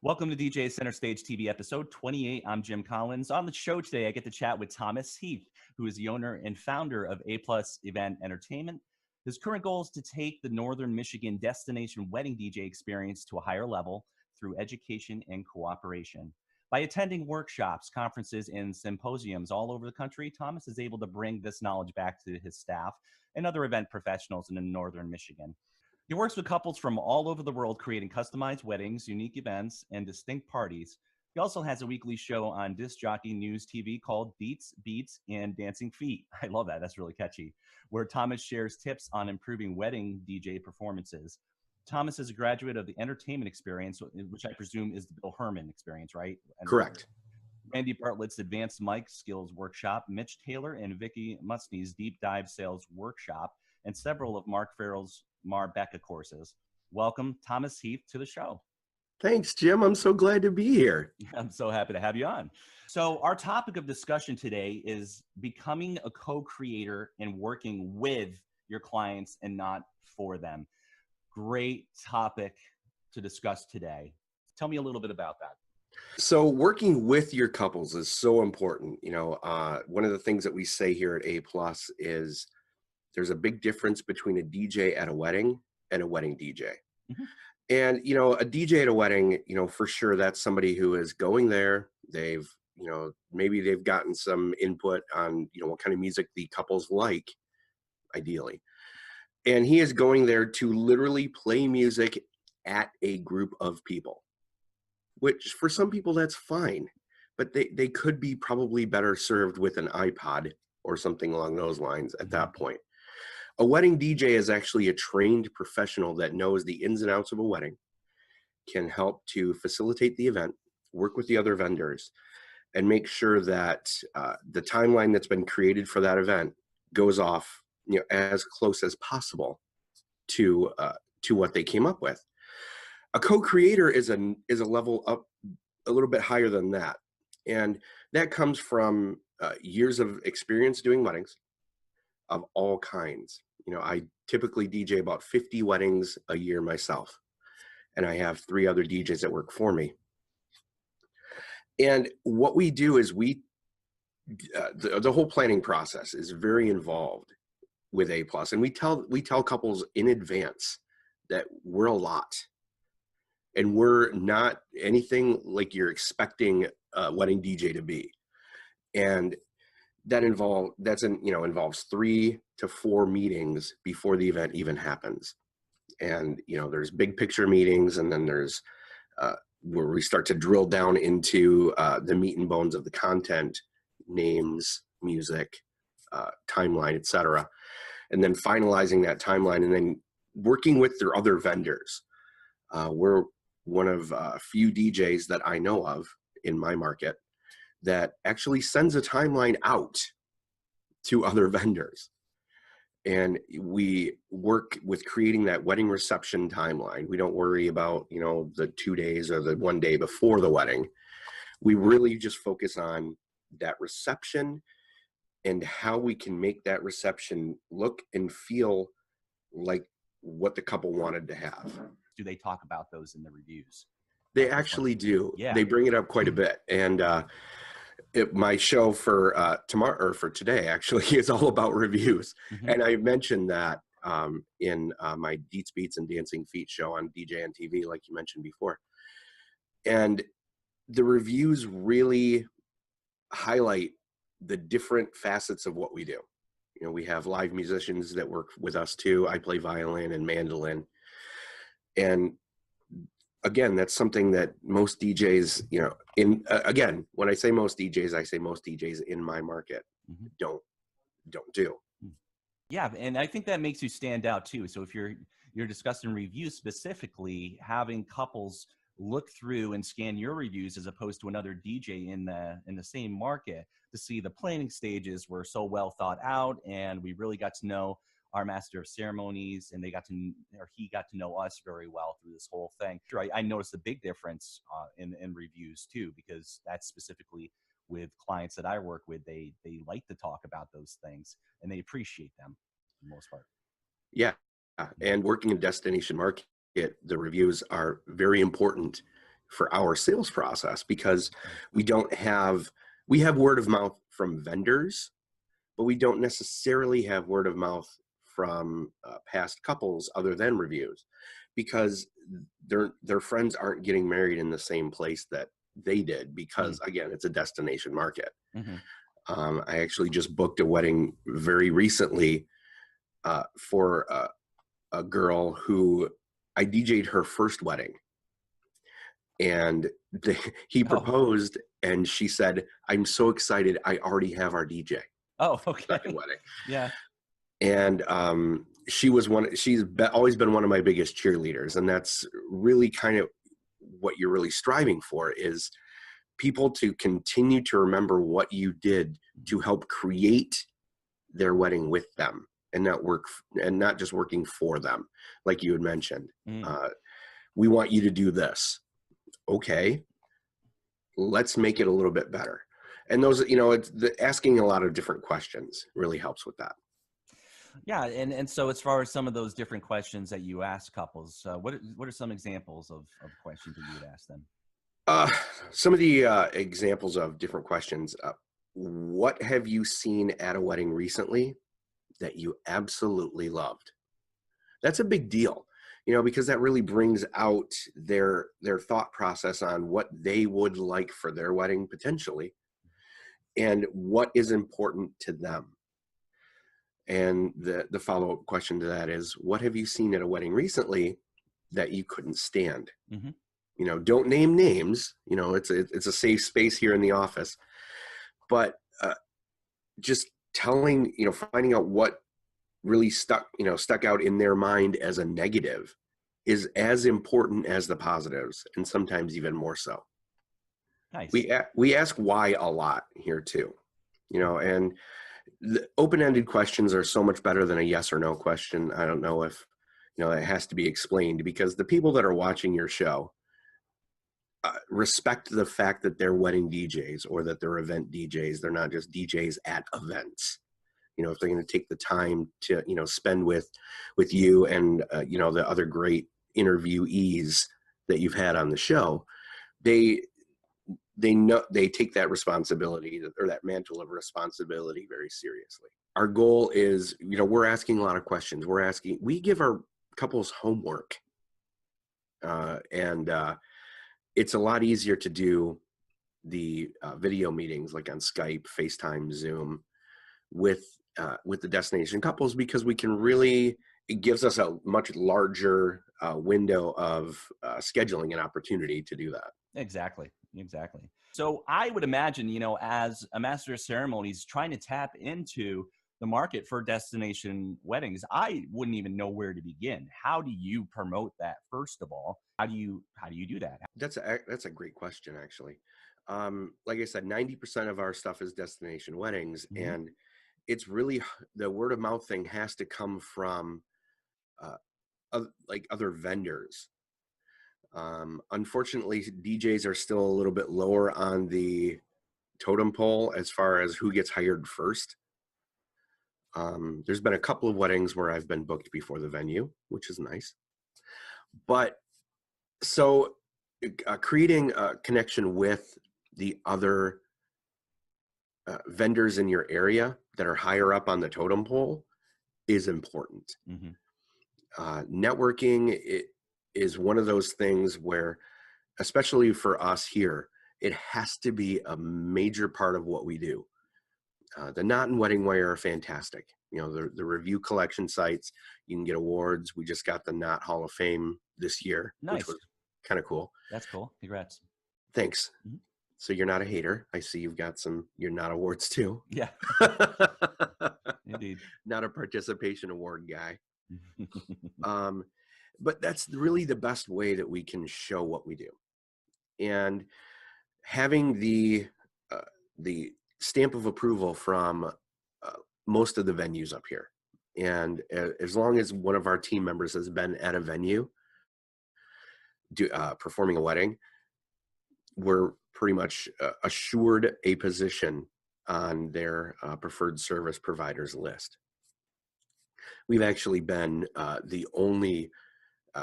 Welcome to DJ Center Stage TV episode 28. I'm Jim Collins. On the show today, I get to chat with Thomas Heath, who is the owner and founder of A+ Event Entertainment. His current goal is to take the Northern Michigan destination wedding DJ experience to a higher level through education and cooperation. By attending workshops, conferences, and symposiums all over the country, Thomas is able to bring this knowledge back to his staff and other event professionals in Northern Michigan. He works with couples from all over the world, creating customized weddings, unique events, and distinct parties. He also has a weekly show on Disc Jockey News TV called Beats, Beats, and Dancing Feet. I love that. That's really catchy. Where Thomas shares tips on improving wedding DJ performances. Thomas is a graduate of the entertainment experience, which I presume is the Bill Herman experience, right? Correct. Randy Bartlett's Advanced Mic Skills Workshop, Mitch Taylor and Vicky Musney's Deep Dive Sales Workshop, and several of Mark Farrell's Marbecca courses. Welcome, Thomas Heath, to the show. Thanks, Jim. I'm so glad to be here. I'm so happy to have you on. So our topic of discussion today is becoming a co-creator and working with your clients and not for them. Great topic to discuss today. Tell me a little bit about that. So working with your couples is so important. One of the things that we say here at A+ is there's a big difference between a DJ at a wedding and a wedding DJ. Mm-hmm. And, a DJ at a wedding, for sure that's somebody who is going there. They've, maybe they've gotten some input on, what kind of music the couples like, ideally. And he is going there to literally play music at a group of people, which for some people that's fine, but they could be probably better served with an iPod or something along those lines at that point. A wedding DJ is actually a trained professional that knows the ins and outs of a wedding, can help to facilitate the event, work with the other vendors, and make sure that the timeline that's been created for that event goes off, as close as possible to what they came up with. A co-creator is a level up a little bit higher than that, and that comes from years of experience doing weddings of all kinds. I typically DJ about 50 weddings a year myself, and I have 3 other DJs that work for me. And what we do is the whole planning process is very involved with A+, and we tell couples in advance that we're a lot, and we're not anything like you're expecting a wedding DJ to be. And that involves 3 to 4 meetings before the event even happens. And, there's big picture meetings, and then there's where we start to drill down into the meat and bones of the content, names, music, timeline, etc. And then finalizing that timeline and then working with their other vendors. We're one of a few DJs that I know of in my market that actually sends a timeline out to other vendors. And we work with creating that wedding reception timeline. We don't worry about, the 2 days or the 1 day before the wedding. We really just focus on that reception and how we can make that reception look and feel like what the couple wanted to have. Do they talk about those in the reviews? They actually do. Yeah. They bring it up quite a bit. And my show for tomorrow, or for today, actually, is all about reviews. Mm-hmm. And I mentioned that in my Deets, Beats, and Dancing Feet show on DJ and TV, like you mentioned before. And the reviews really highlight the different facets of what we do. We have live musicians that work with us too. I play violin and mandolin. And again, that's something that most DJs, again, when I say most DJs, I say most DJs in my market mm-hmm. don't do. Yeah, and I think that makes you stand out too. So if you're discussing reviews specifically, having couples look through and scan your reviews as opposed to another DJ in the same market to see the planning stages were so well thought out, and we really got to know our master of ceremonies, and he got to know us very well through this whole thing. Sure, I noticed a big difference in reviews too, because that's specifically with clients that I work with. They like to talk about those things, and they appreciate them for the most part. Yeah, and working in destination market, the reviews are very important for our sales process, because we have word of mouth from vendors, but we don't necessarily have word of mouth from past couples other than reviews, because their friends aren't getting married in the same place that they did, because again, it's a destination market. Mm-hmm. I actually just booked a wedding very recently for a girl who I DJ'd her first wedding, and he Oh, proposed, and she said, "I'm so excited, I already have our DJ." oh, Second okay. wedding. Yeah. And she's always been one of my biggest cheerleaders, and that's really kind of what you're really striving for, is people to continue to remember what you did to help create their wedding with them, and not just working for them, like you had mentioned. Mm. We want you to do this. Okay, let's make it a little bit better. And those, it's asking a lot of different questions really helps with that. Yeah, and so as far as some of those different questions that you ask couples, what are some examples of questions that you would ask them? Some of the examples of different questions. What have you seen at a wedding recently that you absolutely loved? That's a big deal, because that really brings out their thought process on what they would like for their wedding potentially, and what is important to them. And the follow-up question to that is, what have you seen at a wedding recently that you couldn't stand? Mm-hmm. Don't name names. It's a safe space here in the office, but just telling, finding out what really stuck out in their mind as a negative is as important as the positives, and sometimes even more so. Nice. We ask why a lot here too, and the open-ended questions are so much better than a yes or no question. I don't know if it has to be explained, because the people that are watching your show respect the fact that they're wedding DJs, or that they're event DJs. They're not just DJs at events. If they're going to take the time to spend with you and the other great interviewees that you've had on the show, they know, they take that responsibility, or that mantle of responsibility, very seriously. Our goal is, we're asking a lot of questions. We give our couples homework, and it's a lot easier to do the video meetings, like on Skype, FaceTime, Zoom, with the destination couples, because it gives us a much larger window of scheduling and opportunity to do that. Exactly. So I would imagine, as a master of ceremonies trying to tap into the market for destination weddings, I wouldn't even know where to begin. How do you promote that, first of all? How do you do that? That's a great question, actually. Like I said, 90% of our stuff is destination weddings, Mm-hmm. and it's really, the word of mouth thing has to come from like other vendors. Unfortunately, DJs are still a little bit lower on the totem pole as far as who gets hired first. There's been a couple of weddings where I've been booked before the venue, which is nice. But so creating a connection with the other vendors in your area that are higher up on the totem pole is important. Mm-hmm. Networking is one of those things where, especially for us here, it has to be a major part of what we do. The Knot and Wedding Wire are fantastic. The review collection sites, you can get awards. We just got the Knot Hall of Fame this year, Nice. which was kind of cool. That's cool. Congrats. Thanks. Mm-hmm. So you're not a hater. I see you've got some You're Not awards too. Yeah. Indeed. Not a participation award guy. But that's really the best way that we can show what we do. And having the stamp of approval from most of the venues up here. And as long as one of our team members has been at a venue performing a wedding, we're pretty much assured a position on their preferred service providers list. We've actually been the only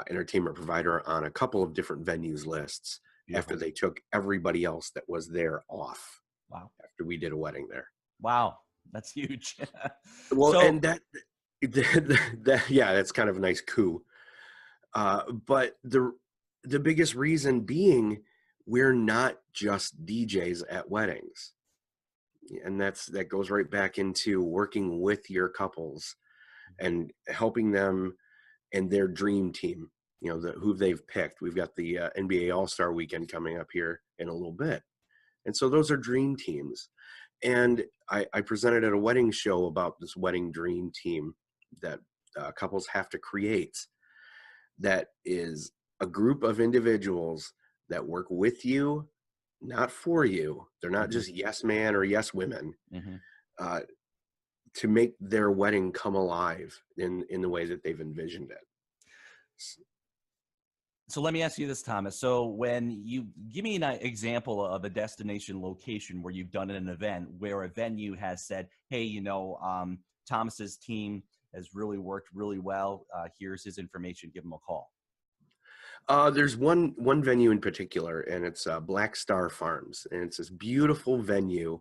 entertainment provider on a couple of different venues lists after Beautiful. they took everybody else that was there off Wow. after we did a wedding there. Wow. That's huge. Well, So, and that yeah, that's kind of a nice coup. But the biggest reason being, we're not just DJs at weddings, and that goes right back into working with your couples and helping them and their dream team. Who they've picked. We've got the NBA All-Star Weekend coming up here in a little bit, and so those are dream teams. And I presented at a wedding show about this wedding dream team that couples have to create. That is a group of individuals that work with you, not for you. They're not mhm, just yes man or yes women, mhm. uh, to make their wedding come alive in the way that they've envisioned it. So let me ask you this, Thomas. So when you give me an example of a destination location where you've done an event where a venue has said, hey, Thomas's team has really worked really well. Here's his information. Give him a call. There's one venue in particular, and it's Black Star Farms, and it's this beautiful venue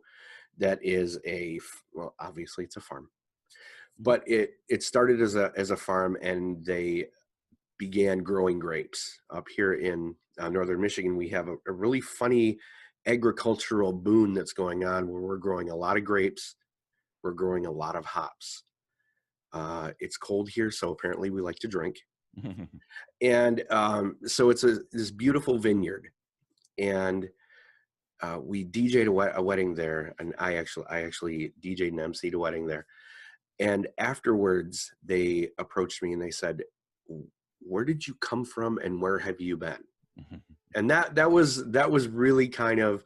that is well, obviously it's a farm, but it started as a farm, and they began growing grapes up here in northern Michigan. We have a really funny agricultural boon that's going on where we're growing a lot of grapes, we're growing a lot of hops. It's cold here, so apparently we like to drink. And so it's this beautiful vineyard, and we DJ'd a wedding there, and I actually DJ'd and emceed a wedding there. And afterwards, they approached me and they said, "Where did you come from, and where have you been?" And that was really kind of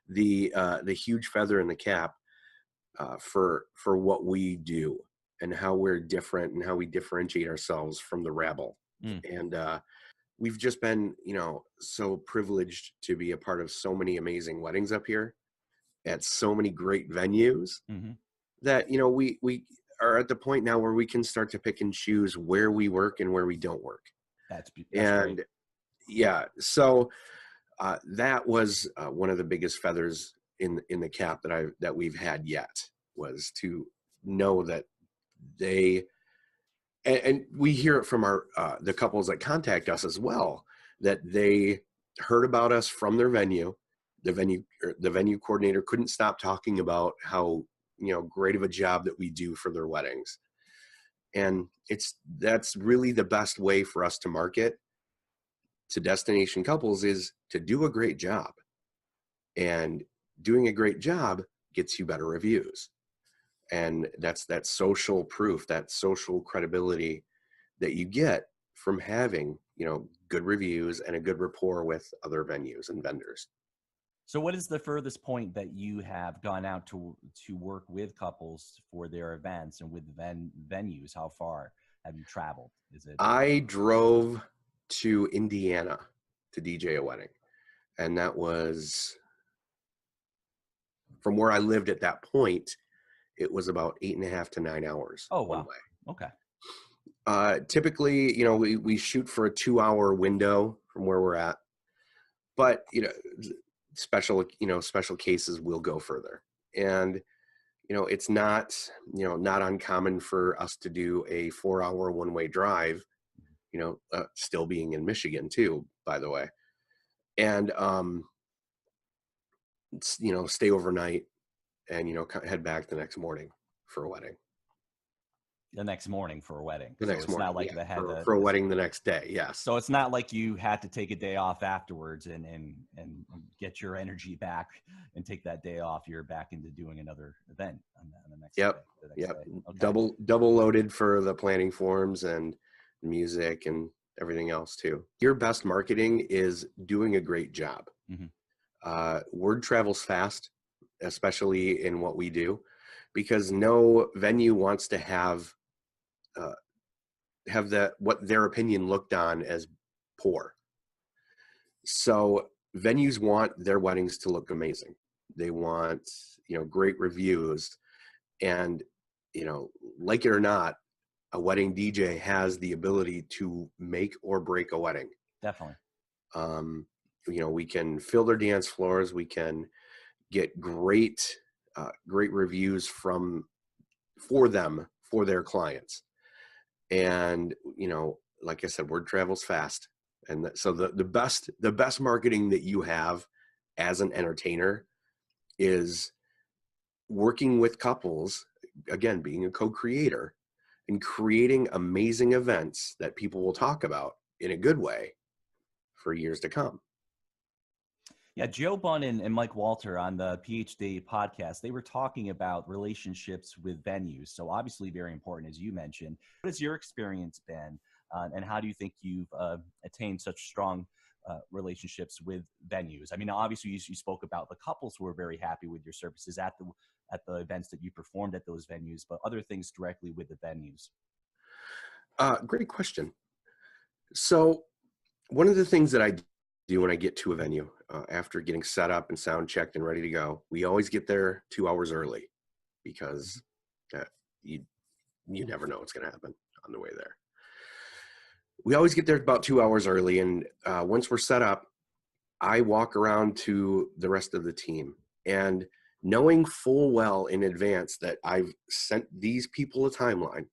the huge feather in the cap for what we do and how we're different and how we differentiate ourselves from the rabble. Mm, And we've just been, so privileged to be a part of so many amazing weddings up here at so many great venues mhm. that, we are at the point now where we can start to pick and choose where we work and where we don't work. That's great. And yeah, so that was one of the biggest feathers in the cap that we've had yet, was to know that they, and we hear it from our the couples that contact us as well, that they heard about us from their venue. The venue coordinator couldn't stop talking about how great of a job that we do for their weddings. And that's really the best way for us to market to destination couples, is to do a great job. And doing a great job gets you better reviews. And that's that social proof, that social credibility that you get from having, good reviews and a good rapport with other venues and vendors. So what is the furthest point that you have gone out to work with couples for their events and with venues? How far have you traveled? Is it I drove to Indiana to DJ a wedding, and that was, from where I lived at that point, it was about 8.5 to 9 hours Oh, one wow. way. Okay. Typically, we shoot for a 2-hour window from where we're at, but special cases will go further. And it's not not uncommon for us to do a 4-hour one-way drive, still being in Michigan too, by the way. And stay overnight and head back the next morning for a wedding. The next morning for a wedding. The So next it's not morning, like yeah, they had for a wedding the next day. Yes. so it's not like you had to take a day off afterwards and get your energy back and take that day off. You're back into doing another event on the next Yep. day. The next Yep. day. Okay. Double loaded for the planning forms and music and everything else too. Your best marketing is doing a great job. Word travels fast, especially in what we do, because no venue wants to have what their opinion looked on as poor. So venues want their weddings to look amazing. They want great reviews, and like it or not, a wedding DJ has the ability to make or break a wedding. Definitely. Um, we can fill their dance floors. We can get great reviews for them, for their clients. And like I said, word travels fast. And so the best marketing that you have as an entertainer is working with couples, again, being a co-creator and creating amazing events that people will talk about in a good way for years to come. Yeah, Joe Bunn and Mike Walter on the PhD podcast, they were talking about relationships with venues. So obviously very important, as you mentioned. What has your experience been, and how do you think you've attained such strong relationships with venues? I mean, obviously you spoke about the couples who were very happy with your services at the events that you performed at those venues, but other things directly with the venues. Great question. So one of the things that I do when I get to a venue, after getting set up and sound checked and ready to go, we always get there 2 hours early, because you never know what's going to happen on the way there. We always get there about 2 hours early, and once we're set up, I walk around to the rest of the team, and knowing full well in advance that I've sent these people a timeline,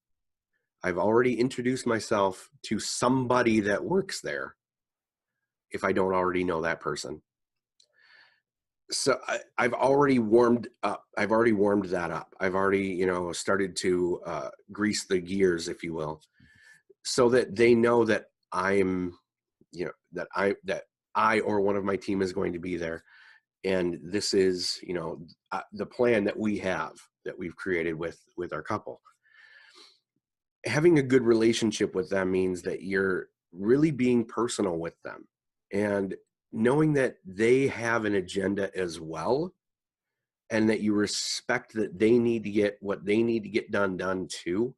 I've already introduced myself to somebody that works there, if I don't already know that person. So I've already warmed up. I've already warmed that up. I've already, started to grease the gears, if you will, so that they know that that I or one of my team is going to be there. And this is, the plan that we've created with our couple. Having a good relationship with them means that you're really being personal with them, and knowing that they have an agenda as well, and that you respect that they need to get what they need to get done too.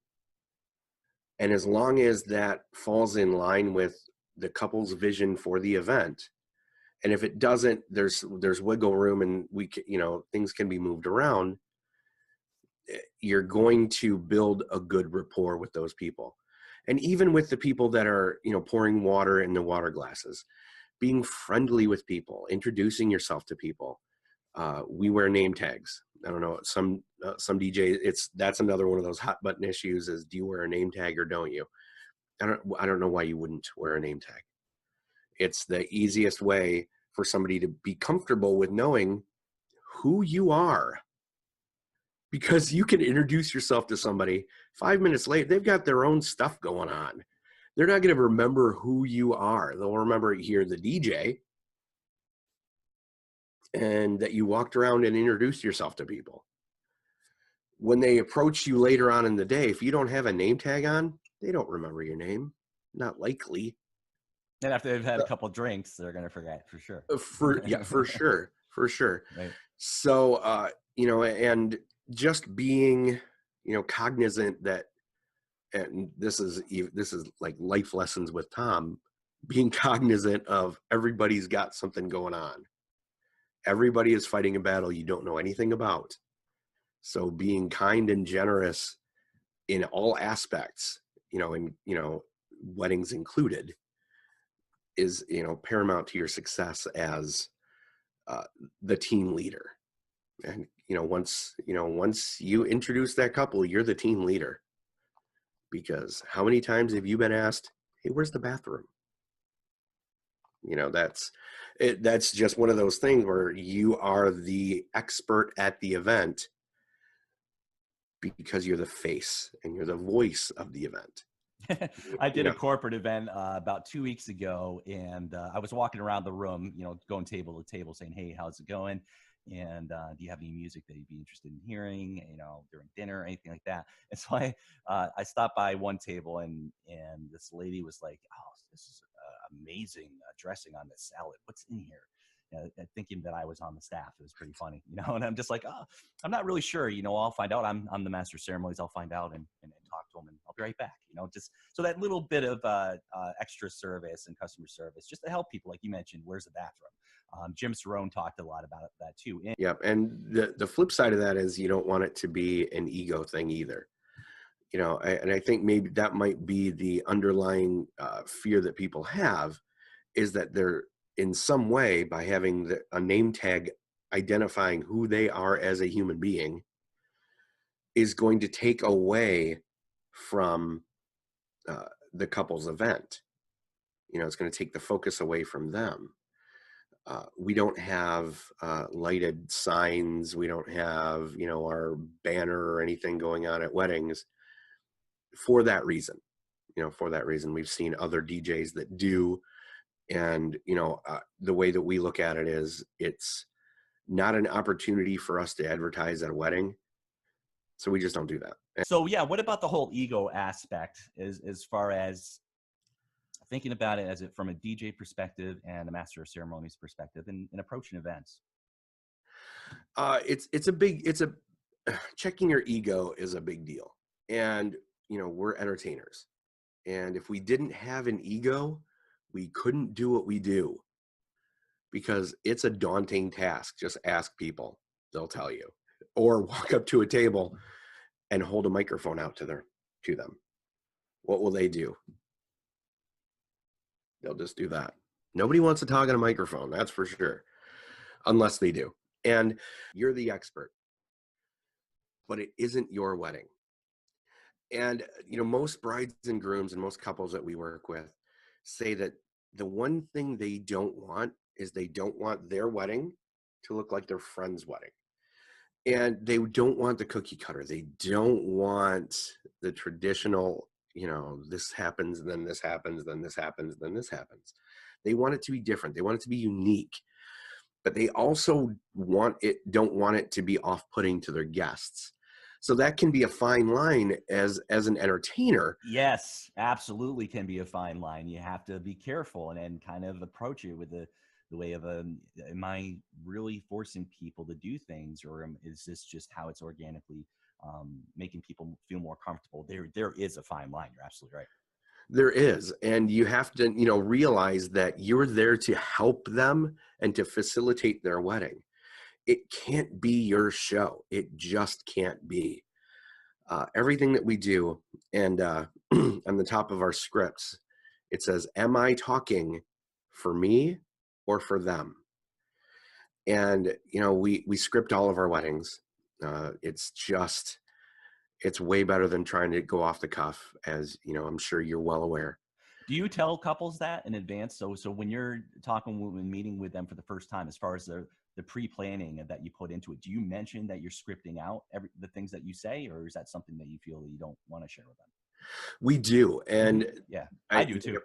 And as long as that falls in line with the couple's vision for the event, and if it doesn't, there's wiggle room, and things can be moved around, you're going to build a good rapport with those people. And even with the people that are, pouring water in the water glasses, being friendly with people, introducing yourself to people. We wear name tags. I don't know, some DJs, that's another one of those hot button issues, is do you wear a name tag or don't you? I don't know why you wouldn't wear a name tag. It's the easiest way for somebody to be comfortable with knowing who you are, because you can introduce yourself to somebody 5 minutes later. They've got their own stuff going on. They're not going to remember who you are. They'll remember you're the DJ and that you walked around and introduced yourself to people. When they approach you later on in the day, if you don't have a name tag on, they don't remember your name. Not likely. And after they've had a couple drinks, they're going to forget for sure. For sure. For sure. Right. So, and just being, cognizant that, and this is like life lessons with Tom, being cognizant of everybody's got something going on. Everybody is fighting a battle you don't know anything about. So being kind and generous in all aspects, weddings included, is, paramount to your success as the team leader. And, once you introduce that couple, you're the team leader. Because how many times have you been asked, hey, where's the bathroom? That's just one of those things where you are the expert at the event because you're the face and you're the voice of the event. I did a corporate event about 2 weeks ago, and I was walking around the room, going table to table saying, hey, how's it going? And do you have any music that you'd be interested in hearing, during dinner or anything like that? And so I stopped by one table, and this lady was like, oh, this is amazing dressing on this salad. What's in here? Thinking that I was on the staff. It was pretty funny, and I'm just like, oh, I'm not really sure, I'll find out. I'm the master of ceremonies. I'll find out and talk to them, and I'll be right back, just so that little bit of extra service and customer service, just to help people. Like you mentioned, where's the bathroom? Jim Cerrone talked a lot about that too. Yep. And the flip side of that is you don't want it to be an ego thing either. And I think maybe that might be the underlying fear that people have, is that in some way by having a name tag identifying who they are as a human being is going to take away from the couple's event. It's going to take the focus away from them. We don't have lighted signs. We don't have, our banner or anything going on at weddings for that reason. For that reason, we've seen other DJs that do. And, the way that we look at it is it's not an opportunity for us to advertise at a wedding. So we just don't do that. So yeah, what about the whole ego aspect as far as thinking about it as it from a DJ perspective and a master of ceremonies perspective in approaching events? Checking your ego is a big deal. And, we're entertainers. And if we didn't have an ego, we couldn't do what we do, because it's a daunting task. Just ask people, they'll tell you. Or walk up to a table and hold a microphone out to them. What will they do? They'll just do that. Nobody wants to talk on a microphone, that's for sure, unless they do. And you're the expert, but it isn't your wedding. And, most brides and grooms and most couples that we work with say that the one thing they don't want is they don't want their wedding to look like their friend's wedding. And they don't want the cookie cutter. They don't want the traditional, this happens, then this happens, then this happens, then this happens. They want it to be different. They want it to be unique. But they also don't want it to be off-putting to their guests. So that can be a fine line as an entertainer. Yes, absolutely can be a fine line. You have to be careful and kind of approach it with the way of am I really forcing people to do things, or is this just how it's organically making people feel more comfortable? There is a fine line. You're absolutely right. There is. And you have to, realize that you're there to help them and to facilitate their wedding. It can't be your show. It just can't be. Everything that we do, and on the top of our scripts, it says, am I talking for me or for them? And, we script all of our weddings. It's way better than trying to go off the cuff, as, I'm sure you're well aware. Do you tell couples that in advance? So when you're when meeting with them for the first time, as far as the pre-planning that you put into it, do you mention that you're scripting out the things that you say, or is that something that you feel that you don't want to share with them? We do. And yeah, I do too.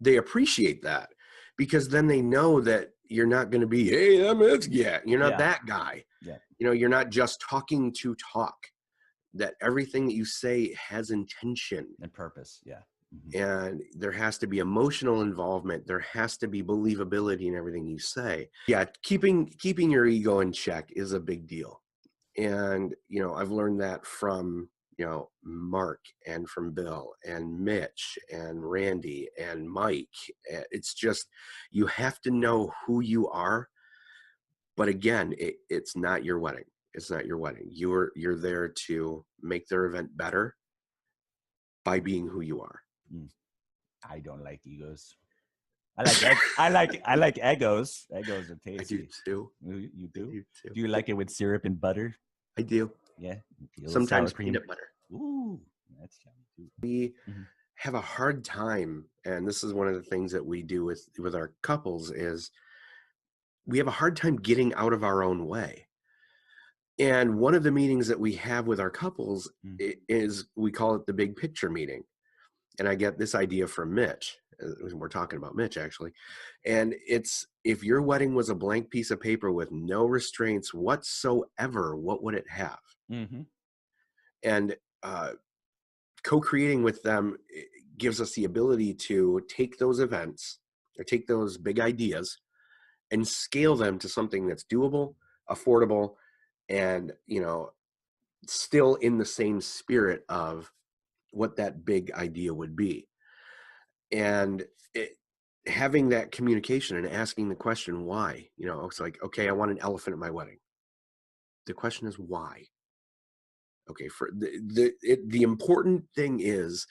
They appreciate that, because then they know that you're not going to be, hey, you're not that guy. Yeah. You're not just talking to talk, that everything that you say has intention and purpose. Yeah. And there has to be emotional involvement. There has to be believability in everything you say. Yeah, keeping your ego in check is a big deal. And, I've learned that from, Mark and from Bill and Mitch and Randy and Mike. It's just, you have to know who you are. But again, it's not your wedding. It's not your wedding. You're there to make their event better by being who you are. I don't like egos. I like egos. Egos are tasty. I do too. You do? I do too. Do you like it with syrup and butter? I do. Yeah. Sometimes peanut butter. Ooh, that's yummy too. We have a hard time, and this is one of the things that we do with our couples, is we have a hard time getting out of our own way. And one of the meetings that we have with our couples is, we call it the big picture meeting. And I get this idea from Mitch. We're talking about Mitch, actually. And it's, if your wedding was a blank piece of paper with no restraints whatsoever, what would it have? And co-creating with them gives us the ability to take those events, or take those big ideas, and scale them to something that's doable, affordable, and, still in the same spirit of what that big idea would be. And having that communication and asking the question, why? It's like, okay, I want an elephant at my wedding. The question is why? Okay, for the important thing is,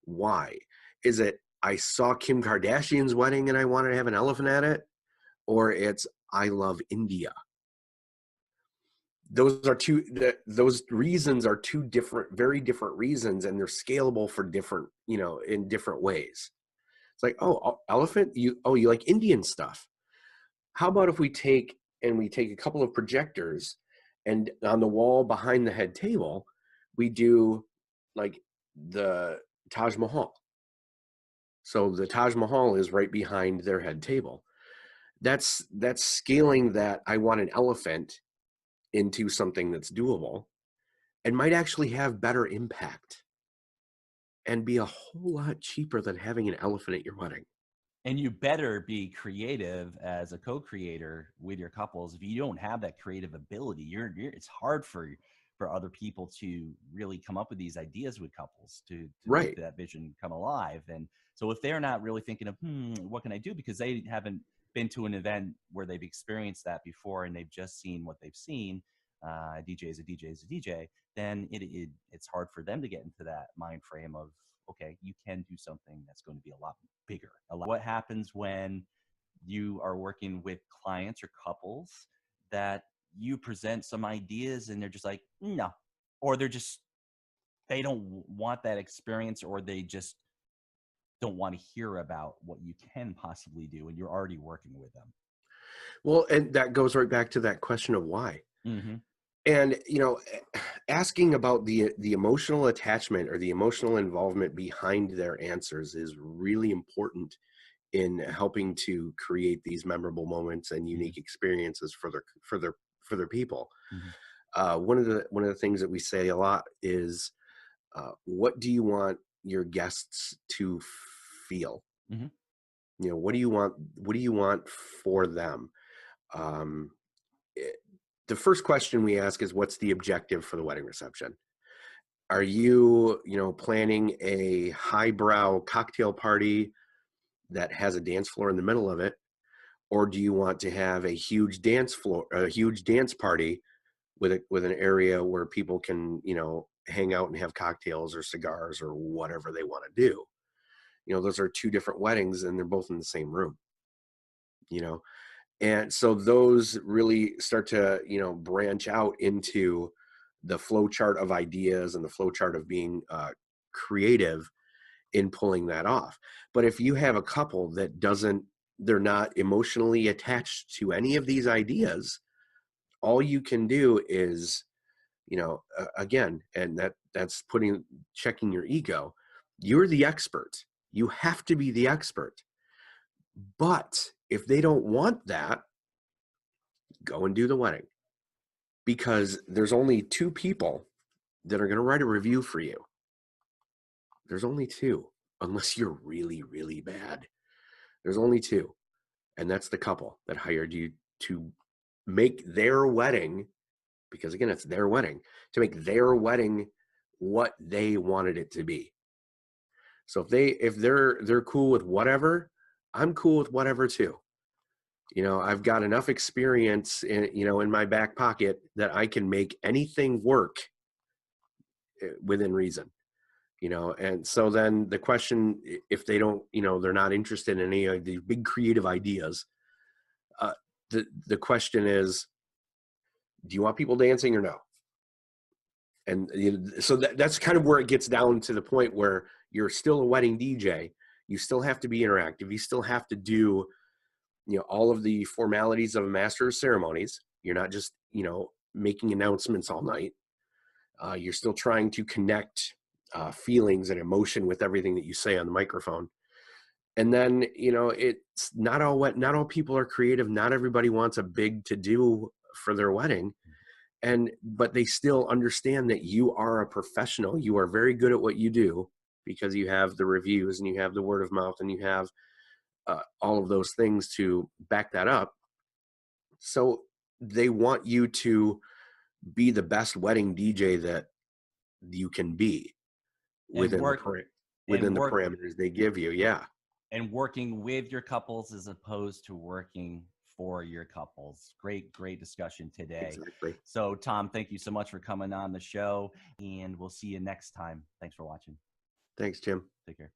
why? Is it, I saw Kim Kardashian's wedding and I wanted to have an elephant at it? or it's I love India. Those reasons are two different, very different reasons, and they're scalable for different, in different ways. It's like, oh, elephant, you like Indian stuff. How about if we take a couple of projectors, and on the wall behind the head table, we do like the Taj Mahal. So the Taj Mahal is right behind their head table. That's scaling that I want an elephant into something that's doable and might actually have better impact and be a whole lot cheaper than having an elephant at your wedding. And you better be creative as a co-creator with your couples. If you don't have that creative ability, it's hard for other people to really come up with these ideas with couples to make Right. that vision come alive. And so if they're not really thinking of, what can I do? Because they haven't been to an event where they've experienced that before and they've just seen what they've seen, a DJ is a DJ is a DJ, then it's hard for them to get into that mind frame of, okay, you can do something that's going to be a lot bigger. What happens when you are working with clients or couples that you present some ideas and they're just like, no, or they don't want that experience, or they just don't want to hear about what you can possibly do and you're already working with them? Well, and that goes right back to that question of why. Mm-hmm. And asking about the emotional attachment or the emotional involvement behind their answers is really important in helping to create these memorable moments and unique experiences for their people. Mm-hmm. One of the things that we say a lot is, what do you want your guests to feel? Mm-hmm. What do you want? What do you want for them? Um, the first question we ask is, what's the objective for the wedding reception? Are you, planning a highbrow cocktail party that has a dance floor in the middle of it? Or do you want to have a huge dance floor, a huge dance party with an area where people can, hang out and have cocktails or cigars or whatever they want to do? Those are two different weddings and they're both in the same room, and so those really start to, branch out into the flow chart of ideas and the flow chart of being creative in pulling that off. But if you have a couple that they're not emotionally attached to any of these ideas, all you can do is, again, and that's checking your ego. You're the expert. You have to be the expert. But if they don't want that, go and do the wedding, because there's only two people that are going to write a review for you. There's only two, unless you're really, really bad. There's only two, and that's the couple that hired you to make their wedding, because again, it's their wedding, to make their wedding what they wanted it to be. So if they're cool with whatever, I'm cool with whatever too. I've got enough experience in my back pocket that I can make anything work within reason. And so then the question, if they don't, they're not interested in any of these big creative ideas, the question is, do you want people dancing or no? And so that's kind of where it gets down to the point where you're still a wedding DJ. You still have to be interactive. You still have to do, all of the formalities of a master of ceremonies. You're not just, making announcements all night. You're still trying to connect feelings and emotion with everything that you say on the microphone. And then, it's not all people are creative. Not everybody wants a big to do for their wedding. But they still understand that you are a professional. You are very good at what you do because you have the reviews and you have the word of mouth and you have all of those things to back that up. So they want you to be the best wedding DJ that you can be within the parameters they give you. Yeah. And working with your couples as opposed to working for your couples. Great discussion today. Exactly. So Tom, thank you so much for coming on the show, and we'll see you next time. Thanks for watching. Thanks, Jim. Take care.